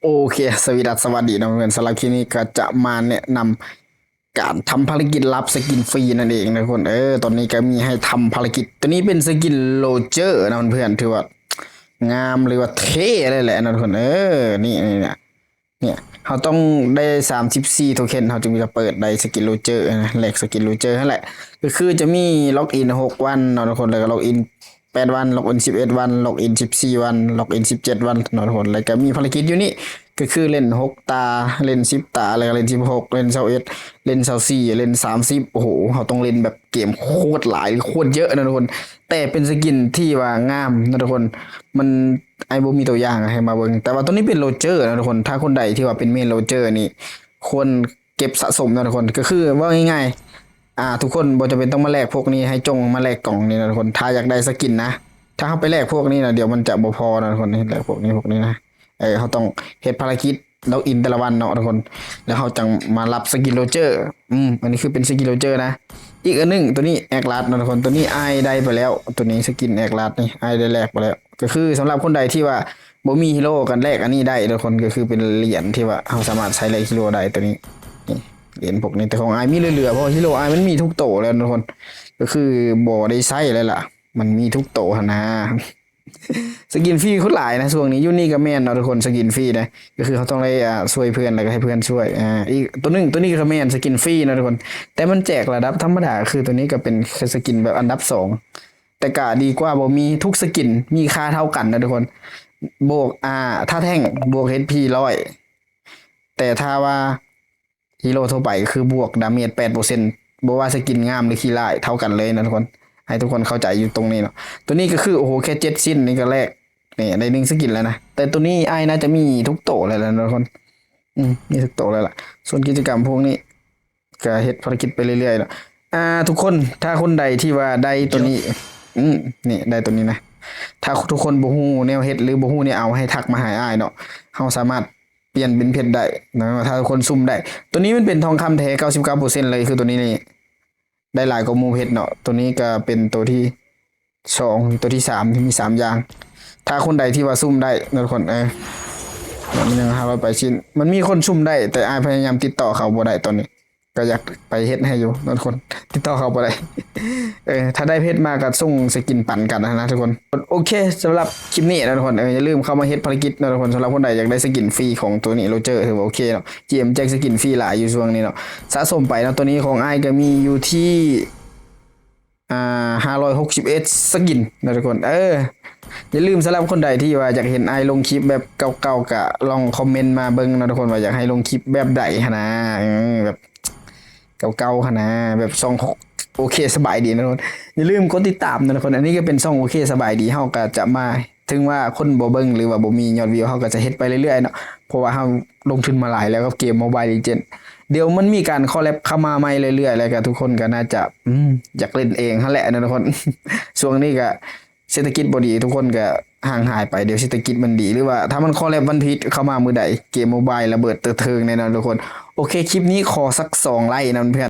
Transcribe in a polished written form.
โอเคสวัสดีนะเพื่อนสำหรับคลิปนี้ก็จะมาแนะนำการทำภารกิจรับสกินฟรีนั่นเองนะทุกคนตอนนี้ก็มีให้ทำภารกิจตัวนี้เป็นสกินโรเจอร์นะเพื่อนถือว่างามหรือว่าเท่เลยแหละนะทุกคนนี่เขาต้องได้34โทเค็นเขาจึงจะเปิดได้สกินโรเจอร์นะแลกสกินโรเจอร์นั่นแหละก็คือจะมีล็อกอิน6 วันนะทุกคนแล้วก็ล็อกอิน8 วันล็อกอิน11 วันล็อกอิน14 วันล็อกอิน17 วันนะทุกคนแล้วก็มีภารกิจอยู่นี่ก็คือเล่น6 ตาเล่น10 ตาแล้วก็เล่น16เล่น21เล่น24เล่น30โอ้โหเขาต้องเล่นแบบเกมโคตรหลายโคตรเยอะนะทุกคนแต่เป็นสกินที่ว่างามนะทุกคนมันไอโบมีตัวอย่างให้มาเบิ่งแต่ว่าตัวนี้เป็นโรเจอร์นะทุกคนถ้าคนใดที่ว่าเป็นเมนโรเจอร์นี่ควรเก็บสะสมนะทุกคนก็คือว่าง่ายๆทุกคนบ่จะเป็นต้องมาแลกพวกนี้ให้จงมาแลกกล่องนี่นะทุกคนถ้าอยากได้สกินนะถ้าเขาไปแลกพวกนี้นะเดี๋ยวมันจะบ่พอนะทุกคนแลกพวกนี้นะเขาต้องเฮ็ดภารกิจล็อกอินแต่ละวันเนาะทุกคนแล้วเขาจังมารับสกินโรเจอร์อันนี้คือเป็นสกินโรเจอร์นะอีกอันหนึ่งตัวนี้แอกลาดนะทุกคนตัวนี้ไอได้ไปแล้วตัวนี้สกินแอกลาดนี่ไอได้แลกไปแล้วก็คือสำหรับคนใดที่ว่าบ่มีฮีโร่กันแลกอันนี้ได้ทุกคนก็คือเป็นเหรียญที่ว่าเขาสามารถใช้แลกฮีโร่ได้ตัวนี้นี่เหรียญพวกนี้แต่ของไอมีเหลือๆเพราะฮีโร่ไอมันมีทุกโตแล้วทุกคนก็คือบ่ได้ใช้เลยล่ะมันมีทุกโตหนะสกินฟรีโคตรหลายนะช่วงนี้ยูนี่กับแมนเนาะทุกคนสกินฟรีนะก็คือเขาต้องได้ช่วยเพื่อนแล้วก็ให้เพื่อนช่วยอีกตัวนี้ก็แมนสกินฟรีนะทุกคนแต่มันแจกระดับธรรมดาคือตัวนี้ก็เป็นสกินแบบอันดับ2แต่ก็ดีกว่าบ่มีทุกสกินมีค่าเท่ากันนะทุกคนบวกถ้าแท่งบวก HP 100แต่ถ้าว่าฮีโร่ทั่วไปก็คือบวกดาเมจ8%บ่ว่าสกินงามหรือขี้ร้ายเท่ากันเลยนะทุกคนให้ทุกคนเข้าใจอยู่ตรงนี้เนาะตัวนี้ก็คือโอ้โหแค่7 ชิ้นนี่ก็แรกนี่ได้1สกินแล้วนะแต่ตัวนี้ไอ้น่าจะมีทุกโตเลยแล้วทุกคนมีทุกโตแล้วล่ะส่วนกิจกรรมพวกนี้ก็เฮ็ดภารกิจไปเรื่อยๆเนาะทุกคนถ้าคนใดที่ว่าได้ตัวนี้นี่ได้ตัวนี้นะถ้าทุกคนบ่ฮู้แนวเฮ็ดหรือบ่ฮู้เนี่ยเอาให้ทักมาหาอ้ายเนาะเฮาสามารถเปลี่ยนเป็นเพชรได้นะถ้าทุกคนซุ่มได้ตัวนี้มันเป็นทองคำแท้99%เลยคือตัวนี้นี่ได้หลายกว่าหมู่เพชรเนาะตัวนี้ก็เป็นตัวที่2ตัวที่3ที่มี3อย่างถ้าคนใดที่ว่าซุ่มได้นะทุกคนมันยัง500ไปชิ้นมันมีคนซุ่มได้แต่อ้ายพยายามติดต่อเขาบ่ได้ตอนนี้ก็อยากไปเฮ็ดให้อยู่นะทุกคนติดต่อเขาบ่ได้ถ้าได้เพชรมาก็ส่งสกินปั่นกันนะทุกคนโอเคสำหรับคลิปนี้นะทุกคนอย่าลืมเข้ามาเฮ็ดภารกิจนะทุกคนสำหรับคนใดอยากได้สกินฟรีของตัวนี้โรเจอร์ถือว่าโอเคเนาะเกมแจกสกินฟรีหลายอยู่ช่วงนี้เนาะสะสมไปนะตัวนี้ของอ้ายก็มีอยู่ที่561สกินนะทุกคนอย่าลืมสำหรับคนใดที่ว่าอยากเห็นไอลงคลิปแบบเก่าๆก็ลองคอมเมนต์มาเบิ่งนะทุกคนว่าอยากให้ลงคลิปแบบใดนะแบบเก่าๆนะแบบช่องโอเคสบายดีนะทุกคนอย่าลืมกดติดตามนะทุกคนอันนี้ก็เป็นช่องโอเคสบายดีเฮาก็จะมาถึงว่าคนบ่เบิ่งหรือว่าบ่มียอดวิวเฮาก็จะเฮ็ดไปเรื่อยๆเนาะเพราะว่าเฮาลงทุนมาหลายแล้วกับเกม Mobile Legends เดี๋ยวมันมีการคอลแลบเข้ามาใหม่เรื่อยๆแล้วก็ทุกคนก็น่าจะอยากเล่นเองนั่นแหละนะทุกคน ช่วงนี้ก็เศรษฐกิจบ่ดีทุกคนก็ห่างหายไปเดี๋ยวเศรษฐกิจมันดีหรือว่าถ้ามันคอลแลบวันพีชเข้ามามือใดเกมโมบายระเบิดเติร์เทิงแน่นอนทุกคนโอเคคลิปนี้ขอสัก2 ไลค์นะเพื่อน